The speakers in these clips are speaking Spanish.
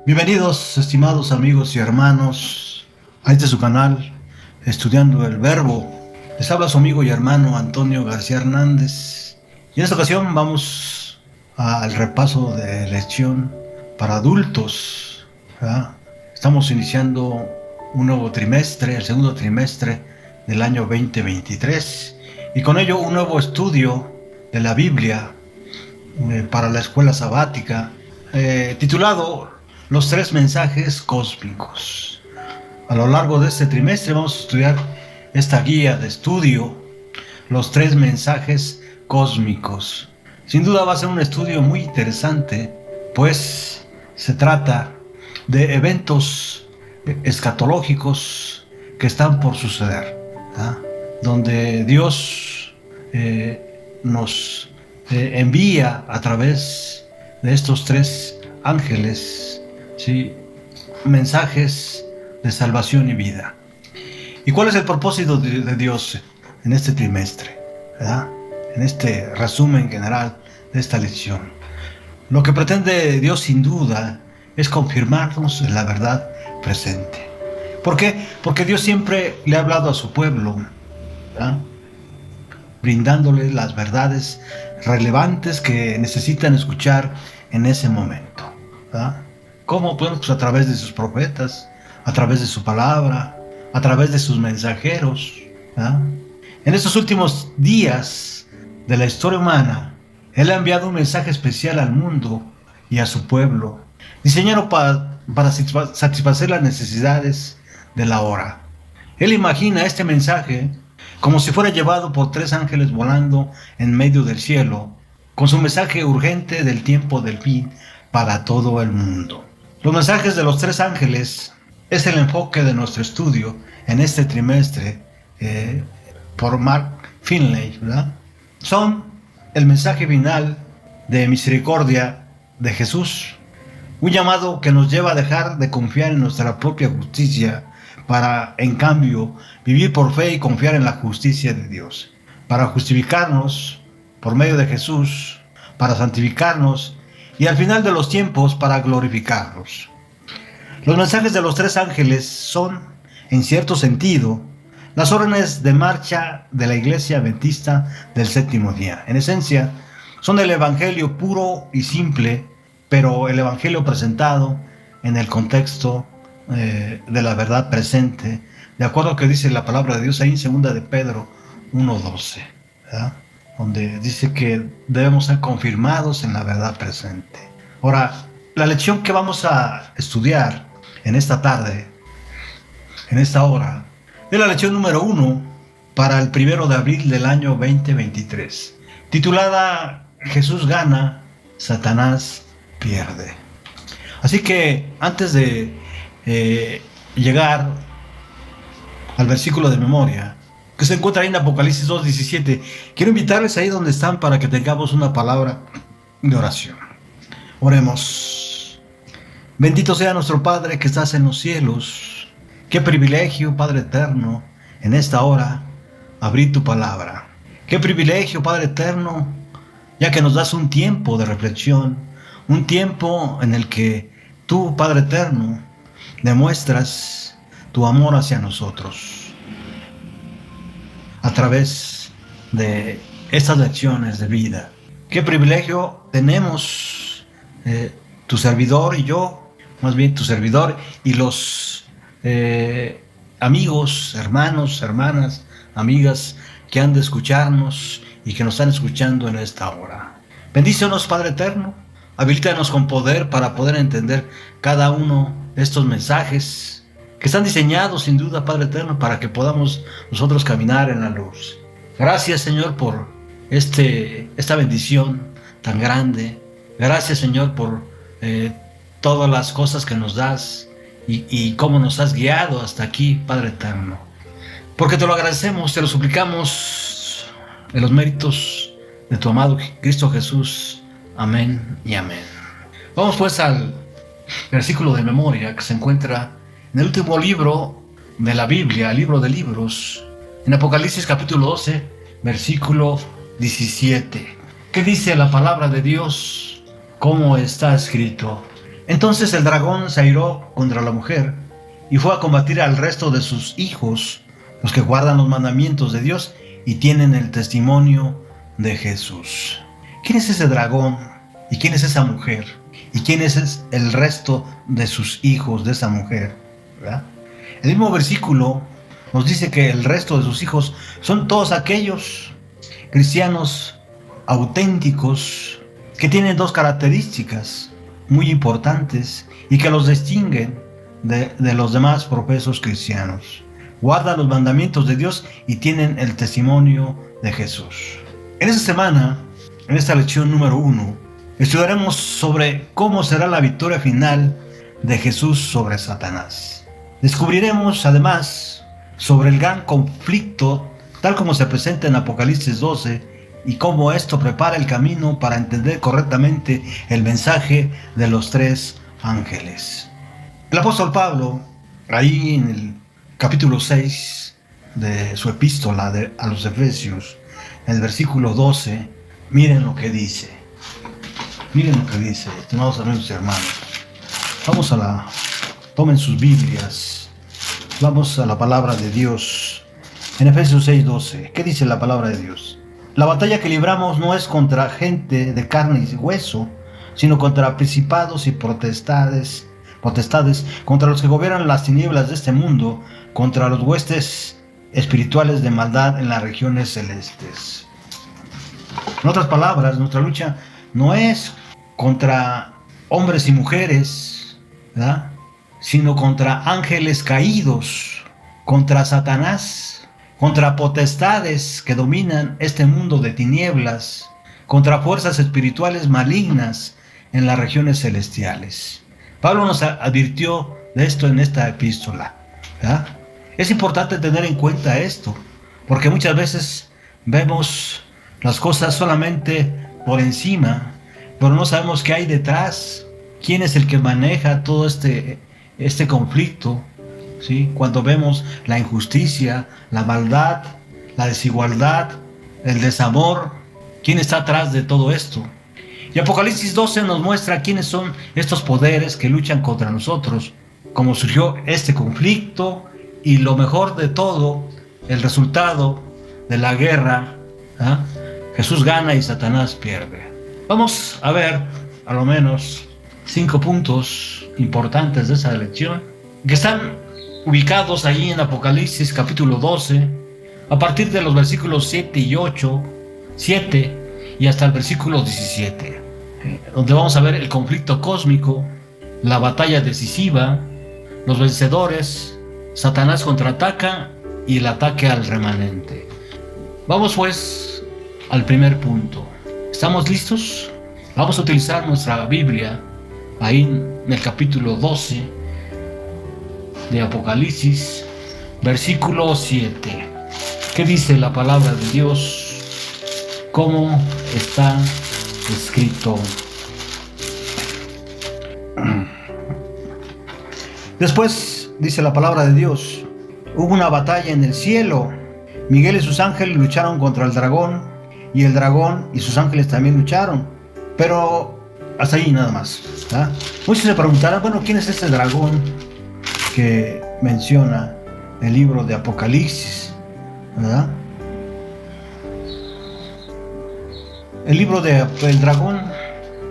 Bienvenidos, estimados amigos y hermanos, a este su canal, Estudiando el Verbo. Les habla su amigo y hermano Antonio García Hernández. Y en esta ocasión vamos al repaso de lección para adultos, ¿verdad? Estamos iniciando un nuevo trimestre, el segundo trimestre del año 2023, y con ello un nuevo estudio de la Biblia para la escuela sabática, titulado Los tres mensajes cósmicos. A lo largo de este trimestre vamos a estudiar esta guía de estudio, los tres mensajes cósmicos. Sin duda va a ser un estudio muy interesante, pues se trata de eventos escatológicos que están por suceder, ¿verdad? Donde Dios nos envía a través de estos tres ángeles, ¿sí?, mensajes de salvación y vida. ¿Y cuál es el propósito de Dios en este trimestre, ¿verdad? En este resumen general de esta lección? Lo que pretende Dios sin duda es confirmarnos en la verdad presente. ¿Por qué? Porque Dios siempre le ha hablado a su pueblo, ¿verdad?, brindándole las verdades relevantes que necesitan escuchar en ese momento, ¿verdad? ¿Cómo? Pues a través de sus profetas, a través de su palabra, a través de sus mensajeros, ¿verdad? En estos últimos días de la historia humana, Él ha enviado un mensaje especial al mundo y a su pueblo, diseñado para satisfacer las necesidades de la hora. Él imagina este mensaje como si fuera llevado por tres ángeles volando en medio del cielo, con su mensaje urgente del tiempo del fin para todo el mundo. Los mensajes de los tres ángeles es el enfoque de nuestro estudio en este trimestre por Mark Finley, ¿verdad? Son el mensaje final de misericordia de Jesús, un llamado que nos lleva a dejar de confiar en nuestra propia justicia para, en cambio, vivir por fe y confiar en la justicia de Dios, para justificarnos por medio de Jesús, para santificarnos y al final de los tiempos para glorificarnos. Los mensajes de los tres ángeles son, en cierto sentido, las órdenes de marcha de la Iglesia Adventista del séptimo día. En esencia, son el Evangelio puro y simple, pero el Evangelio presentado en el contexto de la verdad presente, de acuerdo a lo que dice la palabra de Dios ahí en 2 de Pedro 1:12, ¿verdad?, donde dice que debemos ser confirmados en la verdad presente. Ahora, la lección que vamos a estudiar en esta tarde, en esta hora, es la lección número 1 para el 1 de abril del año 2023, titulada Jesús gana, Satanás pierde. Así que antes de llegar al versículo de memoria que se encuentra ahí en Apocalipsis 2:17, quiero invitarles ahí donde están para que tengamos una palabra de oración. Oremos. Bendito sea nuestro Padre que estás en los cielos. Qué privilegio, Padre eterno, en esta hora abrir tu palabra. Qué privilegio, Padre eterno, ya que nos das un tiempo de reflexión, un tiempo en el que tú, Padre eterno, demuestras tu amor hacia nosotros a través de estas lecciones de vida. Qué privilegio tenemos, tu servidor y yo, más bien tu servidor y los amigos, hermanos, hermanas, amigas que han de escucharnos y que nos están escuchando en esta hora. Bendícenos, Padre eterno, habilítanos con poder para poder entender cada uno de estos mensajes que están diseñados sin duda, Padre eterno, para que podamos nosotros caminar en la luz. Gracias, Señor, por esta bendición tan grande. Gracias, Señor, por todas las cosas que nos das y cómo nos has guiado hasta aquí, Padre eterno. Porque te lo agradecemos, te lo suplicamos en los méritos de tu amado Cristo Jesús. Amén y amén. Vamos pues al versículo de memoria que se encuentra en el último libro de la Biblia, el libro de libros, en Apocalipsis capítulo 12, versículo 17. ¿Qué dice la palabra de Dios? ¿Cómo está escrito? Entonces el dragón se airó contra la mujer y fue a combatir al resto de sus hijos, los que guardan los mandamientos de Dios y tienen el testimonio de Jesús. ¿Quién es ese dragón? ¿Y quién es esa mujer? ¿Y quién es el resto de sus hijos de esa mujer? ¿Verdad? El mismo versículo nos dice que el resto de sus hijos son todos aquellos cristianos auténticos que tienen dos características muy importantes y que los distinguen de los demás profesos cristianos. Guardan los mandamientos de Dios y tienen el testimonio de Jesús. En esta semana, en esta lección número 1, estudiaremos sobre cómo será la victoria final de Jesús sobre Satanás. Descubriremos además sobre el gran conflicto tal como se presenta en Apocalipsis 12 y cómo esto prepara el camino para entender correctamente el mensaje de los 3 ángeles. El apóstol Pablo, ahí en el capítulo 6 de su epístola a los Efesios, en el versículo 12, miren lo que dice. Miren lo que dice, estimados amigos y hermanos. Tomen sus Biblias. Vamos a la palabra de Dios. En Efesios 6:12, ¿qué dice la palabra de Dios? La batalla que libramos no es contra gente de carne y hueso, sino contra principados y potestades, contra los que gobiernan las tinieblas de este mundo, contra los huestes espirituales de maldad en las regiones celestes. En otras palabras, nuestra lucha no es contra hombres y mujeres, ¿verdad?, sino contra ángeles caídos, contra Satanás, contra potestades que dominan este mundo de tinieblas, contra fuerzas espirituales malignas en las regiones celestiales. Pablo nos advirtió de esto en esta epístola, ¿verdad? Es importante tener en cuenta esto, porque muchas veces vemos las cosas solamente por encima, pero no sabemos qué hay detrás, quién es el que maneja todo este conflicto, ¿sí? Cuando vemos la injusticia, la maldad, la desigualdad, el desamor, ¿quién está atrás de todo esto? Y Apocalipsis 12 nos muestra quiénes son estos poderes que luchan contra nosotros, cómo surgió este conflicto y lo mejor de todo, el resultado de la guerra, ¿eh? Jesús gana y Satanás pierde. Vamos a ver a lo menos 5 puntos importantes de esa lección que están ubicados ahí en Apocalipsis capítulo 12 a partir de los versículos 7 y hasta el versículo 17, donde vamos a ver el conflicto cósmico, la batalla decisiva, los vencedores, Satanás contraataca y el ataque al remanente. Vamos pues al primer punto. ¿Estamos listos? Vamos a utilizar nuestra Biblia ahí en el capítulo 12 de Apocalipsis, versículo 7. ¿Qué dice la palabra de Dios? ¿Cómo está escrito? Después, dice la palabra de Dios, hubo una batalla en el cielo. Miguel y sus ángeles lucharon contra el dragón, y el dragón y sus ángeles también lucharon. Pero hasta ahí nada más, ¿verdad? Muchos se preguntarán, bueno, ¿quién es este dragón que menciona el libro de Apocalipsis, ¿verdad? El libro del dragón,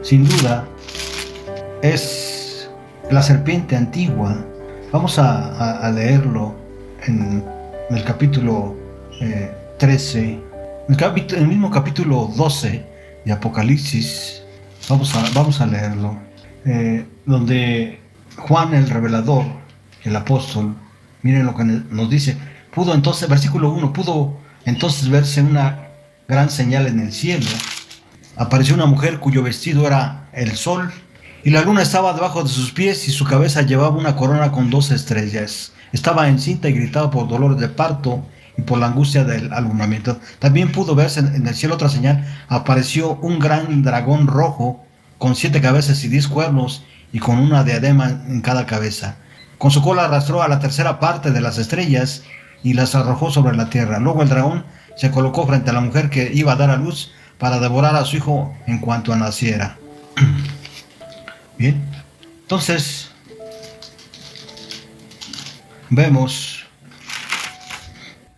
sin duda, es la serpiente antigua. Vamos a leerlo en el capítulo 13, en el mismo capítulo 12 de Apocalipsis. Vamos a leerlo, donde Juan el revelador, el apóstol, miren lo que nos dice. Pudo entonces, versículo 1, pudo entonces verse una gran señal en el cielo. Apareció una mujer cuyo vestido era el sol, y la luna estaba debajo de sus pies, y su cabeza llevaba una corona con 12 estrellas. Estaba encinta y gritaba por dolores de parto y por la angustia del alumbramiento. También pudo verse en el cielo otra señal. Apareció un gran dragón rojo, con 7 cabezas y 10 cuernos, y con una diadema en cada cabeza. Con su cola arrastró a la tercera parte de las estrellas y las arrojó sobre la tierra. Luego el dragón se colocó frente a la mujer que iba a dar a luz para devorar a su hijo en cuanto naciera. Bien, Entonces, vemos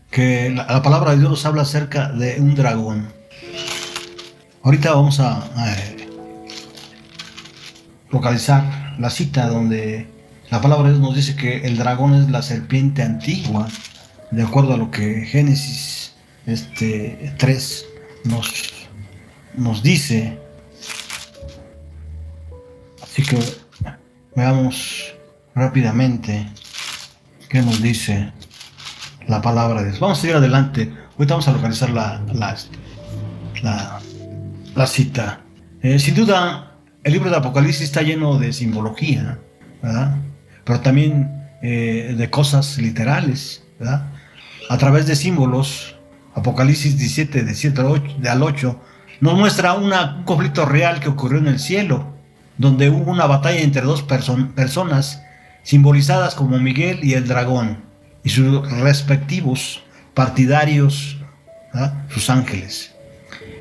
que la palabra de Dios nos habla acerca de un dragón. Ahorita vamos a localizar la cita donde la palabra de Dios nos dice que el dragón es la serpiente antigua, de acuerdo a lo que Génesis 3 nos dice. Así que veamos rápidamente qué nos dice la palabra de Dios. Vamos a seguir adelante. Ahorita vamos a localizar la cita. Sin duda, el libro de Apocalipsis está lleno de simbología, ¿verdad? Pero también de cosas literales, ¿verdad? A través de símbolos, Apocalipsis 17, de 7 al 8, nos muestra un conflicto real que ocurrió en el cielo, donde hubo una batalla entre dos personas simbolizadas como Miguel y el dragón, y sus respectivos partidarios, ¿verdad? Sus ángeles.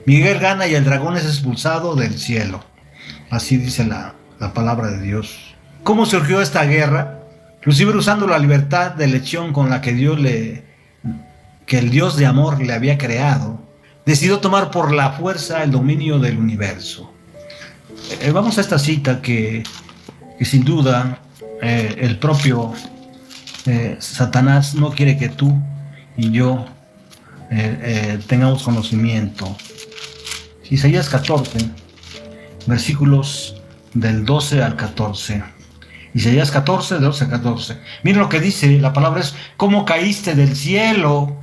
Miguel gana y el dragón es expulsado del cielo. Así dice la palabra de Dios. ¿Cómo surgió esta guerra? Lucifer, usando la libertad de elección con la que el Dios de amor le había creado, decidió tomar por la fuerza el dominio del universo. Vamos a esta cita que sin duda el propio Satanás no quiere que tú y yo tengamos conocimiento. Isaías 14, versículos del 12 al 14. Isaías 14, de 12 al 14. Miren lo que dice, la palabra es: ¿cómo caíste del cielo,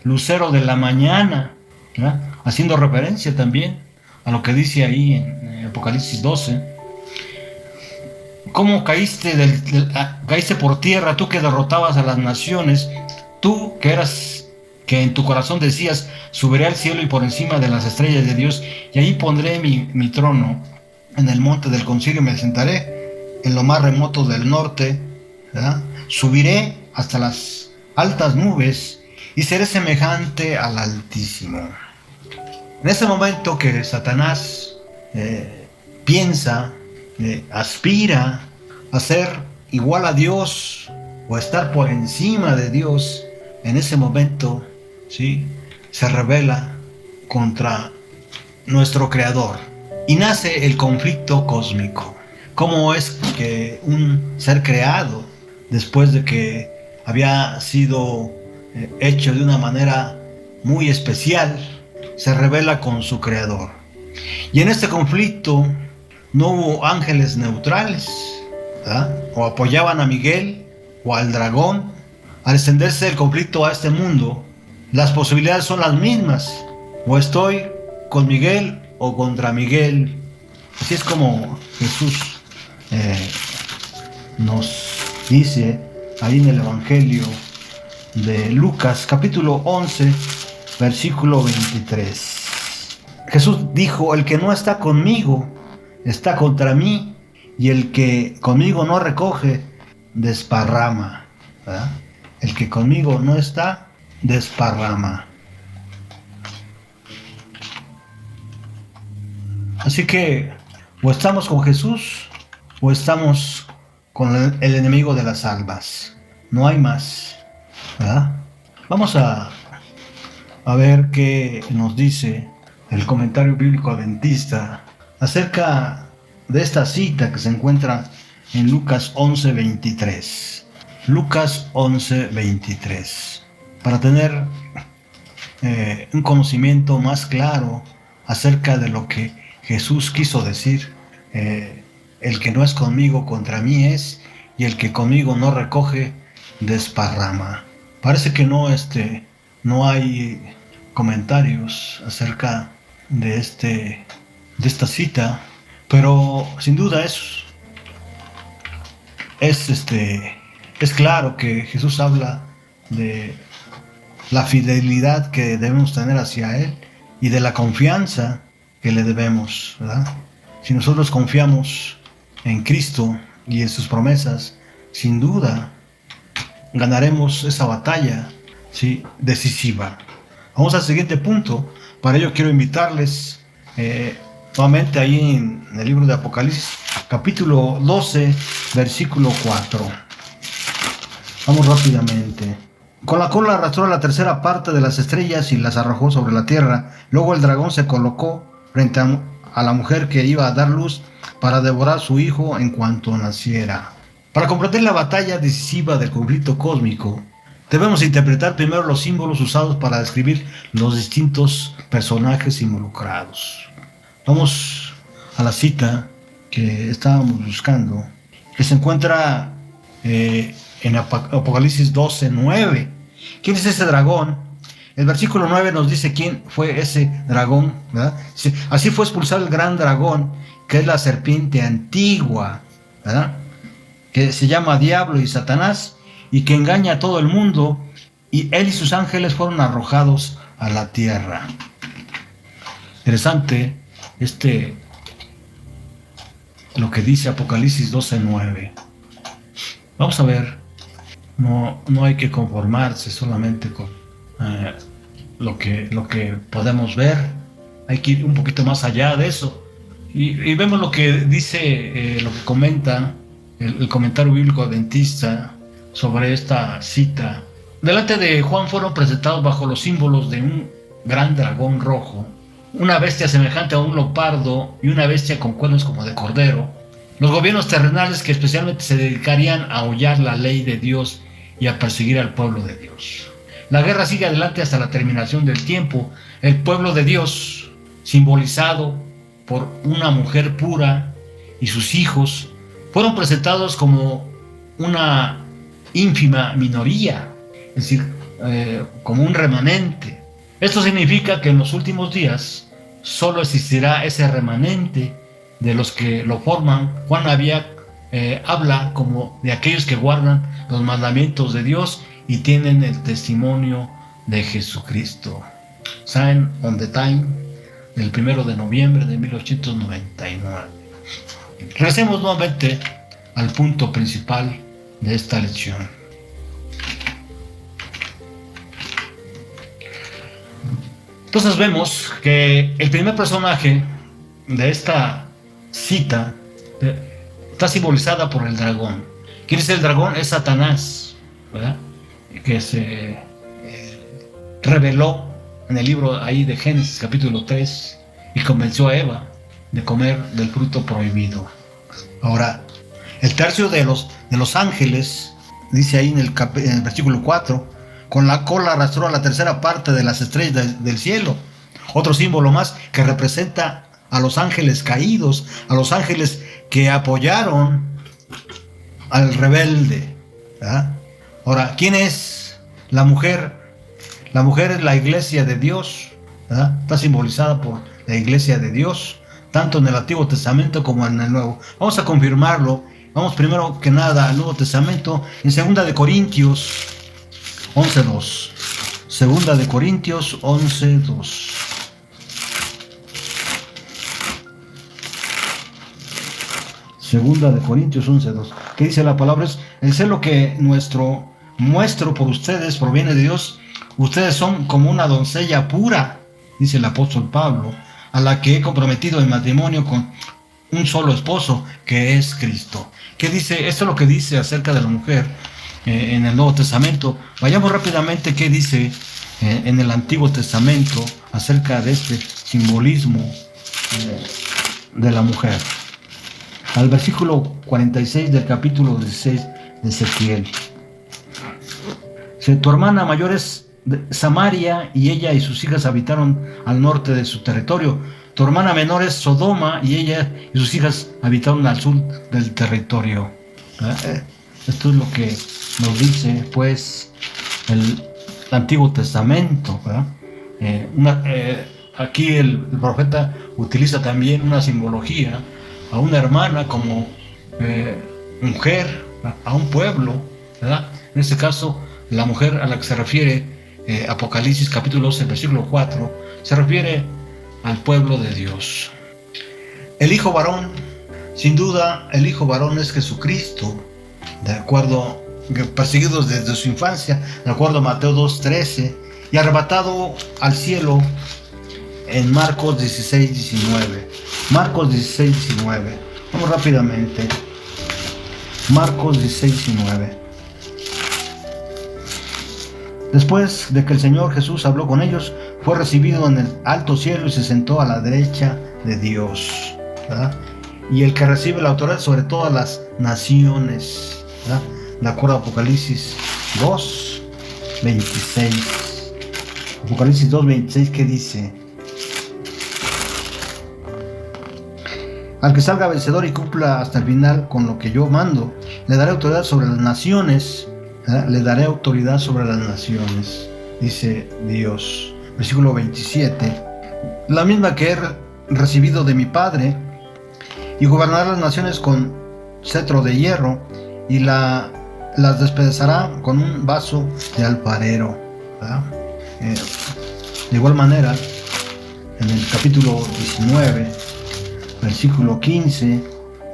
lucero de la mañana? ¿verdad? Haciendo referencia también a lo que dice ahí en Apocalipsis 12. ¿Cómo caíste caíste por tierra, tú que derrotabas a las naciones, tú que en tu corazón decías: subiré al cielo y por encima de las estrellas de Dios, y ahí pondré mi trono, en el monte del concilio me sentaré, en lo más remoto del norte, ¿verdad? Subiré hasta las altas nubes y seré semejante al Altísimo. En ese momento que Satanás piensa, aspira a ser igual a Dios o a estar por encima de Dios, en ese momento, ¿sí?, se rebela contra nuestro Creador y nace el conflicto cósmico. ¿Cómo es que un ser creado, después de que había sido hecho de una manera muy especial, se rebela con su Creador? Y en este conflicto no hubo ángeles neutrales, ¿verdad? O apoyaban a Miguel o al dragón. Al extenderse el conflicto a este mundo, las posibilidades son las mismas: o estoy con Miguel o contra Miguel. Así es como Jesús nos dice ahí en el Evangelio de Lucas, capítulo 11, versículo 23. Jesús dijo: el que no está conmigo está contra mí, y el que conmigo no recoge, desparrama, ¿verdad? El que conmigo no está, desparrama. Así que o estamos con Jesús o estamos con el enemigo de las almas. No hay más, ¿verdad? Vamos a ver qué nos dice el comentario bíblico adventista acerca de esta cita que se encuentra en Lucas 11:23. Lucas 11:23. Para tener un conocimiento más claro acerca de lo que Jesús quiso decir: el que no es conmigo contra mí es, y el que conmigo no recoge, desparrama. Parece que no hay comentarios acerca de esta cita, pero sin duda es claro que Jesús habla de la fidelidad que debemos tener hacia Él y de la confianza que le debemos, ¿verdad? Si nosotros confiamos en Cristo y en sus promesas, sin duda ganaremos esa batalla, ¿sí?, decisiva. Vamos al siguiente punto. Para ello quiero invitarles nuevamente ahí en el libro de Apocalipsis, capítulo 12, versículo 4. Vamos rápidamente. Con la cola arrastró la tercera parte de las estrellas y las arrojó sobre la tierra. Luego el dragón se colocó frente a la mujer que iba a dar luz para devorar a su hijo en cuanto naciera. Para comprender la batalla decisiva del conflicto cósmico, debemos interpretar primero los símbolos usados para describir los distintos personajes involucrados. Vamos a la cita que estábamos buscando, que se encuentra en Apocalipsis 12:9. ¿Quién es ese dragón? El versículo 9 nos dice quién fue ese dragón, ¿verdad? Así fue expulsado el gran dragón, que es la serpiente antigua, ¿verdad? Que se llama Diablo y Satanás, y que engaña a todo el mundo, y él y sus ángeles fueron arrojados a la tierra. Interesante lo que dice Apocalipsis 12:9. Vamos a ver, no hay que conformarse solamente con lo que podemos ver. Hay que ir un poquito más allá de eso. Y vemos lo que dice, lo que comenta el comentario bíblico adventista sobre esta cita. Delante de Juan fueron presentados bajo los símbolos de un gran dragón rojo, una bestia semejante a un leopardo y una bestia con cuernos como de cordero, los gobiernos terrenales que especialmente se dedicarían a hollar la ley de Dios y a perseguir al pueblo de Dios. La guerra sigue adelante hasta la terminación del tiempo. El pueblo de Dios, simbolizado por una mujer pura y sus hijos, fueron presentados como una ínfima minoría, es decir, como un remanente. Esto significa que en los últimos días solo existirá ese remanente de los que lo forman. Juan habla como de aquellos que guardan los mandamientos de Dios y tienen el testimonio de Jesucristo. Sign on the time, del 1 de noviembre de 1899. Regresemos nuevamente al punto principal de esta lección. Entonces vemos que el primer personaje de esta cita está simbolizada por el dragón. ¿Quién es el dragón? Es Satanás, ¿verdad? Que se reveló en el libro ahí de Génesis capítulo 3 y convenció a Eva de comer del fruto prohibido. Ahora, el tercio de los ángeles, dice ahí en el versículo 4, con la cola arrastró a la tercera parte de las estrellas del cielo. Otro símbolo más que representa a los ángeles caídos, a los ángeles que apoyaron al rebelde, ¿verdad? Ahora, ¿quién es la mujer? La mujer es la iglesia de Dios, ¿verdad? Está simbolizada por la iglesia de Dios, tanto en el Antiguo Testamento como en el Nuevo. Vamos a confirmarlo. Vamos primero que nada al Nuevo Testamento, en 2 de Corintios 11:2. 2 de Corintios 11:2. Segunda de Corintios 11:2. ¿Qué dice la palabra? Es el celo que muestro por ustedes proviene de Dios. Ustedes son como una doncella pura, dice el apóstol Pablo, a la que he comprometido en matrimonio con un solo esposo, que es Cristo. ¿Qué dice? Esto es lo que dice acerca de la mujer en el Nuevo Testamento. Vayamos rápidamente qué dice en el Antiguo Testamento acerca de este simbolismo de la mujer. Al versículo 46 del capítulo 16 de Ezequiel. Tu hermana mayor es Samaria, y ella y sus hijas habitaron al norte de su territorio. Tu hermana menor es Sodoma, y ella y sus hijas habitaron al sur del territorio. Esto es lo que nos dice pues el Antiguo Testamento, ¿verdad? Aquí el profeta utiliza también una simbología a una hermana como mujer, a un pueblo, ¿verdad? En este caso, la mujer a la que se refiere Apocalipsis capítulo 12, versículo 4, se refiere al pueblo de Dios. El hijo varón, sin duda, el hijo varón es Jesucristo, de acuerdo, perseguidos desde su infancia, de acuerdo a Mateo 2:13, y arrebatado al cielo en Marcos 16:19. Marcos 16, 19. Vamos rápidamente. Marcos 16, 19. Después de que el Señor Jesús habló con ellos, fue recibido en el alto cielo y se sentó a la derecha de Dios, ¿verdad? Y el que recibe la autoridad sobre todas las naciones, ¿verdad? De acuerdo a Apocalipsis 2, 26. Apocalipsis 2, 26, ¿qué dice? Al que salga vencedor y cumpla hasta el final con lo que yo mando, le daré autoridad sobre las naciones, ¿verdad? Le daré autoridad sobre las naciones, dice Dios. Versículo 27. La misma que he recibido de mi Padre, y gobernará las naciones con cetro de hierro, y las despedazará con un vaso de alfarero, ¿verdad? De igual manera, en el capítulo 19, versículo 15,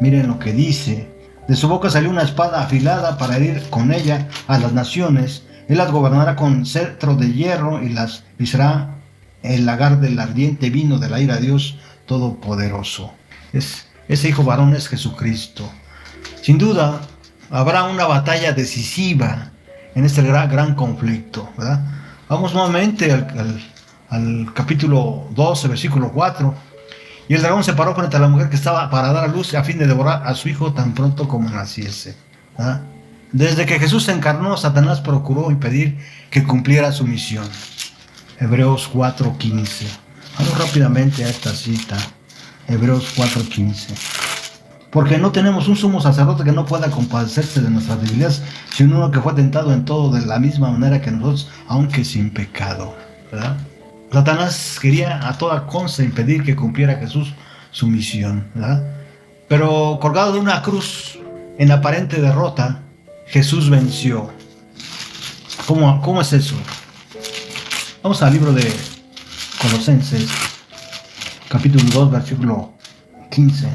miren lo que dice: de su boca salió una espada afilada para herir con ella a las naciones. Él las gobernará con cetro de hierro y las pisará el lagar del ardiente vino de la ira de Dios Todopoderoso. Ese hijo varón es Jesucristo. Sin duda, habrá una batalla decisiva en este gran conflicto, ¿verdad? Vamos nuevamente al capítulo 12, versículo 4. Y el dragón se paró frente a la mujer que estaba para dar a luz a fin de devorar a su hijo tan pronto como naciese, ¿verdad? Desde que Jesús se encarnó, Satanás procuró impedir que cumpliera su misión. Hebreos 4:15. Vamos rápidamente a esta cita. Hebreos 4:15. Porque no tenemos un sumo sacerdote que no pueda compadecerse de nuestras debilidades, sino uno que fue tentado en todo de la misma manera que nosotros, aunque sin pecado, ¿verdad? Satanás quería a toda costa impedir que cumpliera Jesús su misión, ¿verdad? Pero colgado de una cruz, en aparente derrota, Jesús venció. ¿Cómo es eso? Vamos al libro de Colosenses, capítulo 2, versículo 15,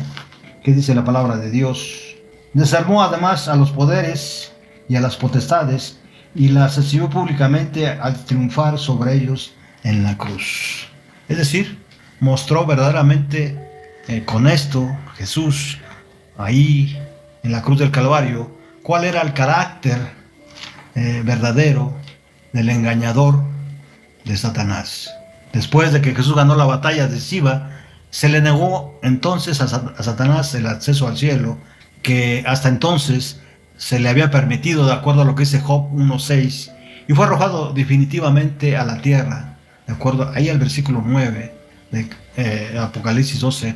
que dice la palabra de Dios: desarmó además a los poderes y a las potestades, y las exhibió públicamente al triunfar sobre ellos en la cruz. Es decir, mostró verdaderamente con esto Jesús, ahí en la cruz del Calvario, cuál era el carácter verdadero del engañador de Satanás. Después de que Jesús ganó la batalla decisiva, se le negó entonces a Satanás el acceso al cielo, que hasta entonces se le había permitido de acuerdo a lo que dice Job 1:6, y fue arrojado definitivamente a la tierra, de acuerdo ahí al versículo 9 de Apocalipsis 12,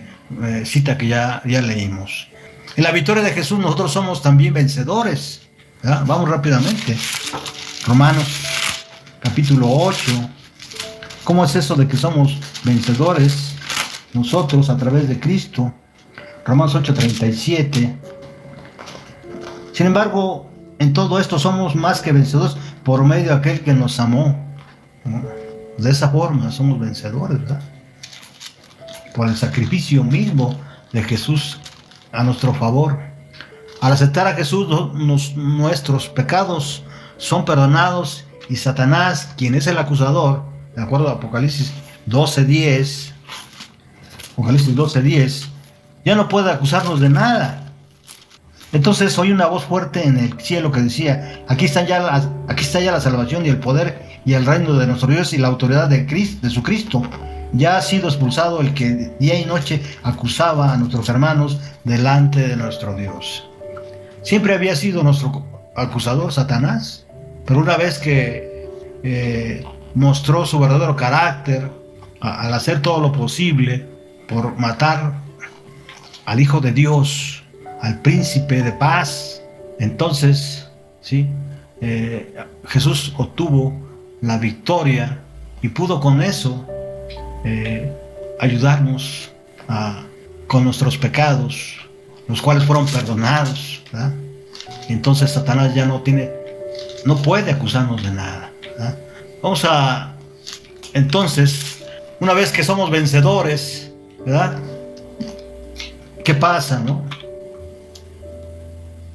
cita que ya leímos. En la victoria de Jesús nosotros somos también vencedores, ¿verdad? Vamos rápidamente. Romanos capítulo 8. ¿Cómo es eso de que somos vencedores nosotros a través de Cristo? Romanos 8:37. Sin embargo, en todo esto somos más que vencedores por medio de aquel que nos amó. De esa forma somos vencedores, ¿verdad? Por el sacrificio mismo de Jesús a nuestro favor. Al aceptar a Jesús, nuestros pecados son perdonados, y Satanás, quien es el acusador, de acuerdo a Apocalipsis 12:10, ya no puede acusarnos de nada. Entonces oí una voz fuerte en el cielo que decía: aquí está ya la salvación y el poder y el reino de nuestro Dios y la autoridad de su Cristo. Ya ha sido expulsado el que día y noche acusaba a nuestros hermanos delante de nuestro Dios. Siempre había sido nuestro acusador Satanás, pero una vez que mostró su verdadero carácter al hacer todo lo posible por matar al Hijo de Dios, al príncipe de paz, entonces ¿sí? Jesús obtuvo la victoria y pudo con eso ayudarnos con nuestros pecados, los cuales fueron perdonados, ¿verdad? Entonces Satanás ya no puede acusarnos de nada, ¿verdad? Vamos a, entonces, una vez que somos vencedores, ¿verdad? ¿Qué pasa, no?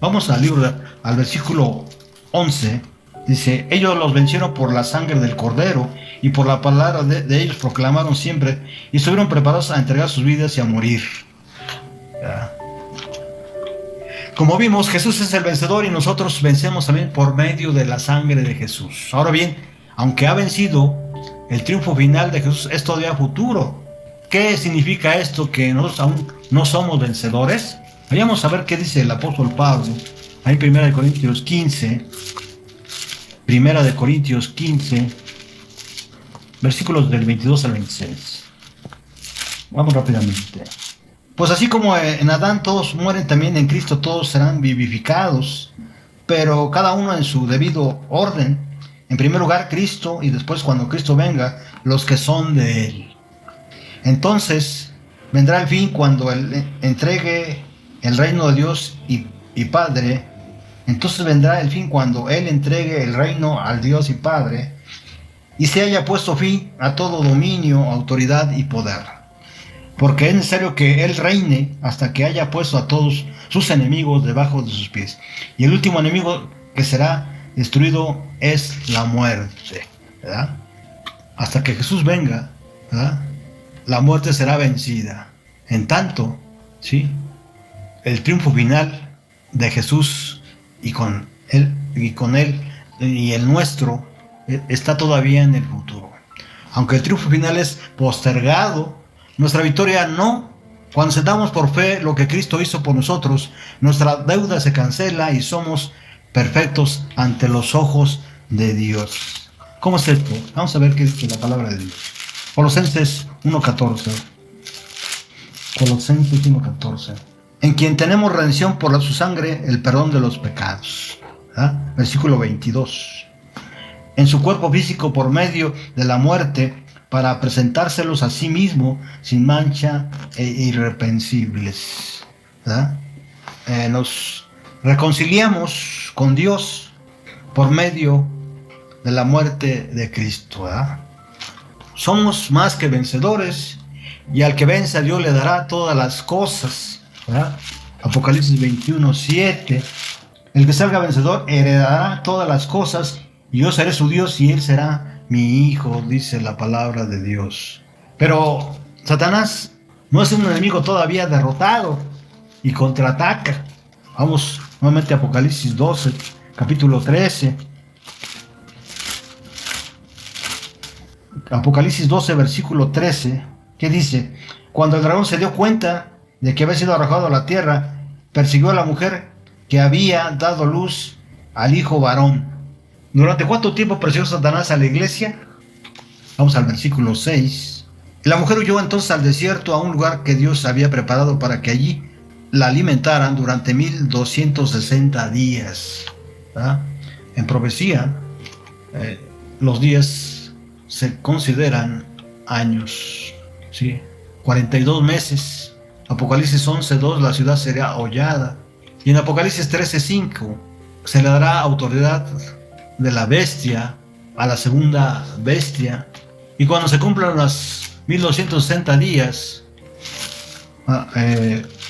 Vamos al versículo 11 Dice, ellos los vencieron por la sangre del Cordero y por la palabra de ellos proclamaron siempre y estuvieron preparados a entregar sus vidas y a morir. ¿Ya? Como vimos, Jesús es el vencedor y nosotros vencemos también por medio de la sangre de Jesús. Ahora bien, aunque ha vencido, el triunfo final de Jesús es todavía futuro. ¿Qué significa esto? Que nosotros aún no somos vencedores. Vayamos a ver qué dice el apóstol Pablo. Ahí en 1 Corintios 15. 1 Corintios 15. Versículos del 22 al 26. Vamos rápidamente. Pues así como en Adán todos mueren, también en Cristo todos serán vivificados, pero cada uno en su debido orden. En primer lugar Cristo, y después cuando Cristo venga, los que son de Él. Entonces vendrá el fin cuando Él entregue el reino de Dios y Padre. Entonces vendrá el fin cuando Él entregue el reino al Dios y Padre, y se haya puesto fin a todo dominio, autoridad y poder. Porque es necesario que Él reine hasta que haya puesto a todos sus enemigos debajo de sus pies. Y el último enemigo que será destruido es la muerte, ¿verdad? Hasta que Jesús venga, ¿verdad? La muerte será vencida. En tanto, ¿sí? El triunfo final de Jesús y con Él y el nuestro está todavía en el futuro. Aunque el triunfo final es postergado, nuestra victoria no. Cuando aceptamos por fe lo que Cristo hizo por nosotros, nuestra deuda se cancela y somos perfectos ante los ojos de Dios. ¿Cómo es esto? Vamos a ver qué dice la palabra de Dios. Colosenses 1:14. Colosenses 1:14. En quien tenemos redención por su sangre, el perdón de los pecados. ¿Ah? Versículo 22. En su cuerpo físico por medio de la muerte, para presentárselos a sí mismo sin mancha e irreprensibles. ¿Verdad? Nos reconciliamos con Dios por medio de la muerte de Cristo. ¿Verdad? Somos más que vencedores, y al que vence a Dios le dará todas las cosas. ¿Verdad? Apocalipsis 21:7. El que salga vencedor heredará todas las cosas, y yo seré su Dios y él será mi hijo, dice la palabra de Dios. Pero Satanás no es un enemigo todavía derrotado y contraataca. Vamos nuevamente a Apocalipsis 12, capítulo 13. Apocalipsis 12, versículo 13, ¿qué dice? Cuando el dragón se dio cuenta de que había sido arrojado a la tierra, persiguió a la mujer que había dado luz al hijo varón. ¿Durante cuánto tiempo persiguió Satanás a la iglesia? Vamos al versículo 6. La mujer huyó entonces al desierto, a un lugar que Dios había preparado para que allí la alimentaran durante 1260 días. ¿Verdad? En profecía, los días se consideran años. ¿Sí? 42 meses. Apocalipsis 11:2, la ciudad será hollada. Y en Apocalipsis 13:5 se le dará autoridad de la bestia a la segunda bestia. Y cuando se cumplan los 1260 días,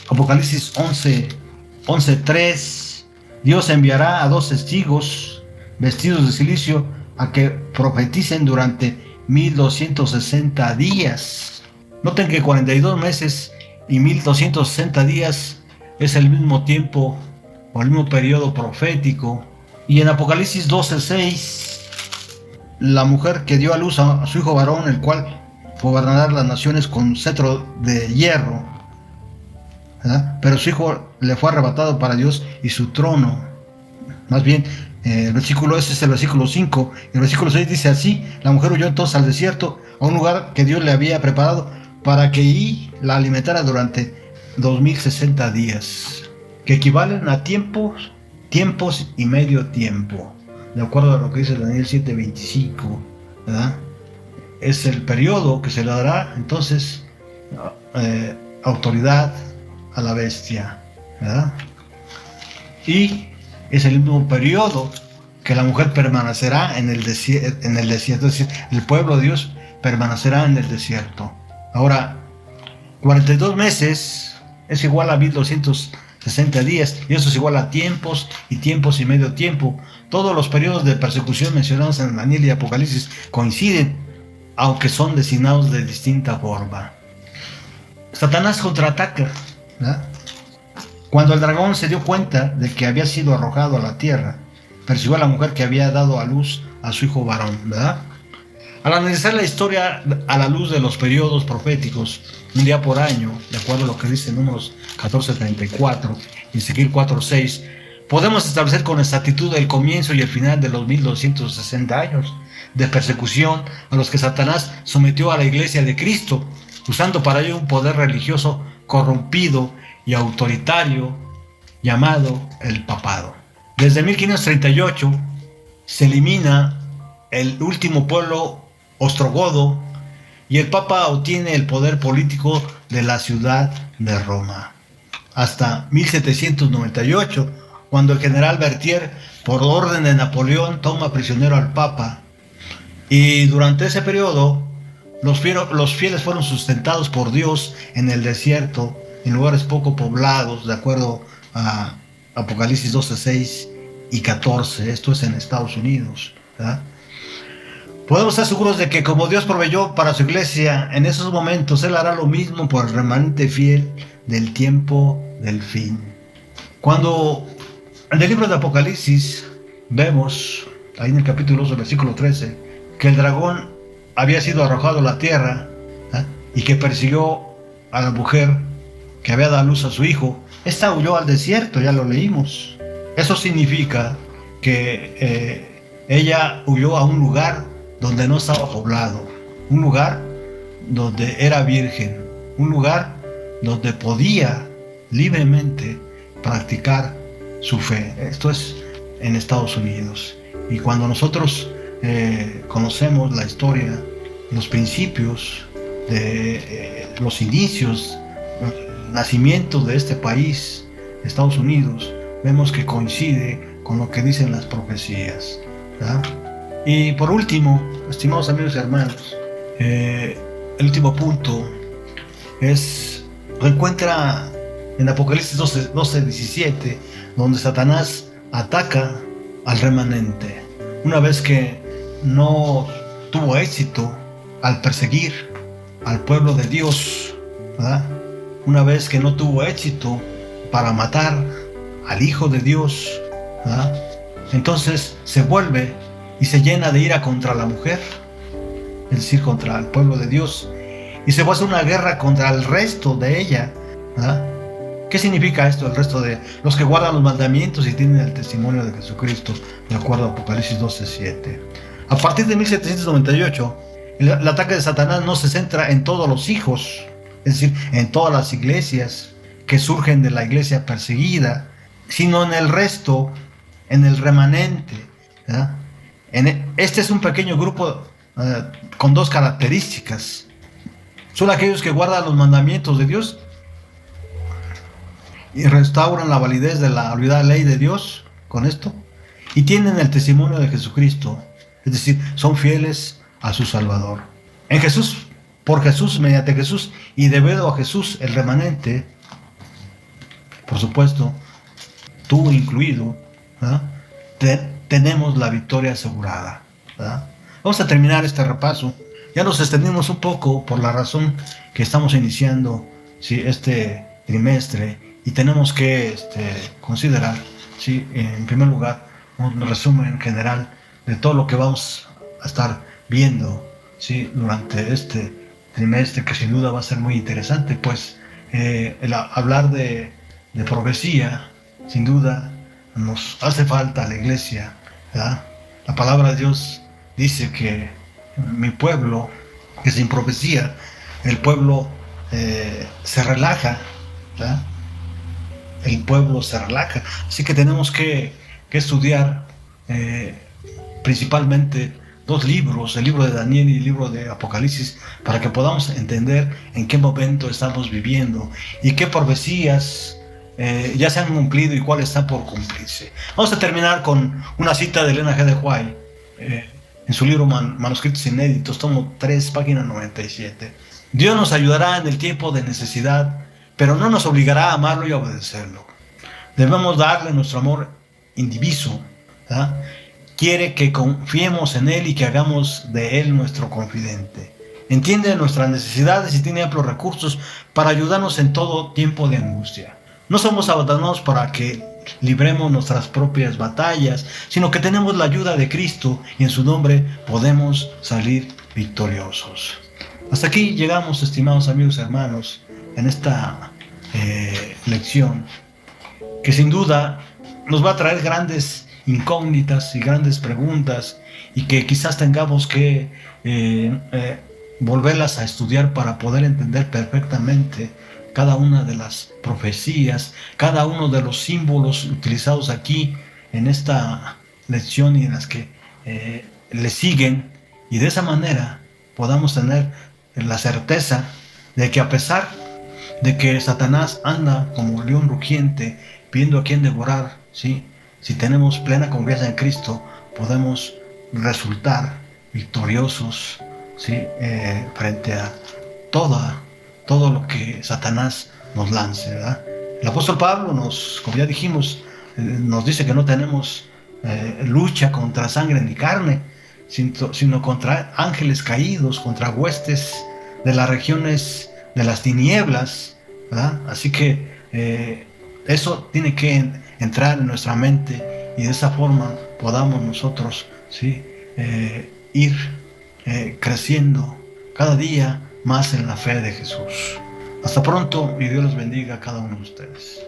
Apocalipsis 11:3, Dios enviará a 2 testigos vestidos de silicio a que profeticen durante 1260 días. Noten que 42 meses y 1260 días es el mismo tiempo o el mismo periodo profético. Y en Apocalipsis 12:6, la mujer que dio a luz a su hijo varón, el cual gobernará las naciones con cetro de hierro, ¿verdad? Pero su hijo le fue arrebatado para Dios y su trono. Más bien, el versículo ese es el versículo 5. El versículo 6 dice así: la mujer huyó entonces al desierto, a un lugar que Dios le había preparado para que ahí la alimentara durante 2060 días, que equivalen a tiempos y medio tiempo, de acuerdo a lo que dice Daniel 7:25, ¿verdad? Es el periodo que se le dará entonces autoridad a la bestia, ¿verdad? Y es el mismo periodo que la mujer permanecerá en el desierto, es decir, el pueblo de Dios permanecerá en el desierto. Ahora, 42 meses es igual a 1260 60 días, y eso es igual a tiempos y medio tiempo. Todos los periodos de persecución mencionados en Daniel y Apocalipsis coinciden, aunque son designados de distinta forma. Satanás contraataca, ¿verdad? Cuando el dragón se dio cuenta de que había sido arrojado a la tierra, persiguió a la mujer que había dado a luz a su hijo varón, ¿verdad? Al analizar la historia a la luz de los periodos proféticos, un día por año, de acuerdo a lo que dice Números 14:34 y Ezequiel 4:6, podemos establecer con exactitud el comienzo y el final de los 1260 años de persecución a los que Satanás sometió a la iglesia de Cristo, usando para ello un poder religioso corrompido y autoritario llamado el papado. Desde 1538 se elimina el último pueblo ostrogodo y el Papa obtiene el poder político de la ciudad de Roma. Hasta 1798, cuando el general Berthier, por orden de Napoleón, toma prisionero al Papa. Y durante ese periodo, los fieles fueron sustentados por Dios en el desierto, en lugares poco poblados, de acuerdo a Apocalipsis 12:6 y 14. Esto es en Estados Unidos, ¿verdad? Podemos estar seguros de que como Dios proveyó para su iglesia en esos momentos, Él hará lo mismo por el remanente fiel del tiempo del fin. Cuando en el libro de Apocalipsis vemos, ahí en el capítulo 2, versículo 13, que el dragón había sido arrojado a la tierra, ¿eh? Y que persiguió a la mujer que había dado a luz a su hijo, esta huyó al desierto, ya lo leímos. Eso significa que ella huyó a un lugar donde no estaba poblado, un lugar donde era virgen, un lugar donde podía libremente practicar su fe. Esto es en Estados Unidos. Y cuando nosotros conocemos la historia, los principios de los inicios, el nacimiento de este país, Estados Unidos, vemos que coincide con lo que dicen las profecías, ¿verdad? Y por último, estimados amigos y hermanos, el último punto se encuentra en Apocalipsis 12:17, donde Satanás ataca al remanente. Una vez que no tuvo éxito al perseguir al pueblo de Dios, ¿verdad? Una vez que no tuvo éxito para matar al Hijo de Dios, ¿verdad? Entonces se vuelve y se llena de ira contra la mujer, es decir, contra el pueblo de Dios, y se va a hacer una guerra contra el resto de ella, ¿verdad? ¿Qué significa esto? El resto de los que guardan los mandamientos y tienen el testimonio de Jesucristo, de acuerdo a Apocalipsis 12:7. A partir de 1798, el ataque de Satanás no se centra en todos los hijos, es decir, en todas las iglesias que surgen de la iglesia perseguida, sino en el resto, en el remanente, ¿verdad? Este es un pequeño grupo con dos características. Son aquellos que guardan los mandamientos de Dios y restauran la validez de la olvidada ley de Dios con esto, y tienen el testimonio de Jesucristo, es decir, son fieles a su Salvador. En Jesús, por Jesús, mediante Jesús y debido a Jesús, el remanente, por supuesto, tú incluido, ¿verdad? Tenemos la victoria asegurada, ¿verdad? Vamos a terminar este repaso. Ya nos extendimos un poco por la razón que estamos iniciando, ¿sí?, este trimestre, y tenemos que considerar, ¿sí?, en primer lugar, un resumen general de todo lo que vamos a estar viendo, ¿sí?, durante este trimestre, que sin duda va a ser muy interesante, pues hablar de profecía, sin duda, nos hace falta a la iglesia, ¿verdad? La palabra de Dios dice que mi pueblo, que sin profecía, el pueblo se relaja, ¿verdad? El pueblo se relaja. Así que tenemos que estudiar principalmente dos libros, el libro de Daniel y el libro de Apocalipsis, para que podamos entender en qué momento estamos viviendo y qué profecías ya se han cumplido y cuáles están por cumplirse. Vamos a terminar con una cita de Elena G. de White en su libro Manuscritos Inéditos, tomo 3, página 97. Dios nos ayudará en el tiempo de necesidad, pero no nos obligará a amarlo y a obedecerlo. Debemos darle nuestro amor indiviso, ¿verdad? Quiere que confiemos en Él y que hagamos de Él nuestro confidente. Entiende nuestras necesidades y tiene amplios recursos para ayudarnos en todo tiempo de angustia. No somos abandonados para que libremos nuestras propias batallas, sino que tenemos la ayuda de Cristo y en su nombre podemos salir victoriosos. Hasta aquí llegamos, estimados amigos y hermanos, en esta lección, que sin duda nos va a traer grandes incógnitas y grandes preguntas, y que quizás tengamos que volverlas a estudiar para poder entender perfectamente cada una de las profecías, cada uno de los símbolos utilizados aquí en esta lección y en las que le siguen, y de esa manera podamos tener la certeza de que, a pesar de que Satanás anda como león rugiente viendo a quién devorar, ¿sí?, si tenemos plena confianza en Cristo, podemos resultar victoriosos, ¿sí?, frente a todo lo que Satanás nos lance, ¿verdad? El apóstol Pablo como ya dijimos, nos dice que no tenemos lucha contra sangre ni carne, sino contra ángeles caídos, contra huestes de las regiones de las tinieblas, ¿verdad? Así que eso tiene que entrar en nuestra mente, y de esa forma podamos nosotros, ¿sí?, ir creciendo cada día más en la fe de Jesús. Hasta pronto y Dios los bendiga a cada uno de ustedes.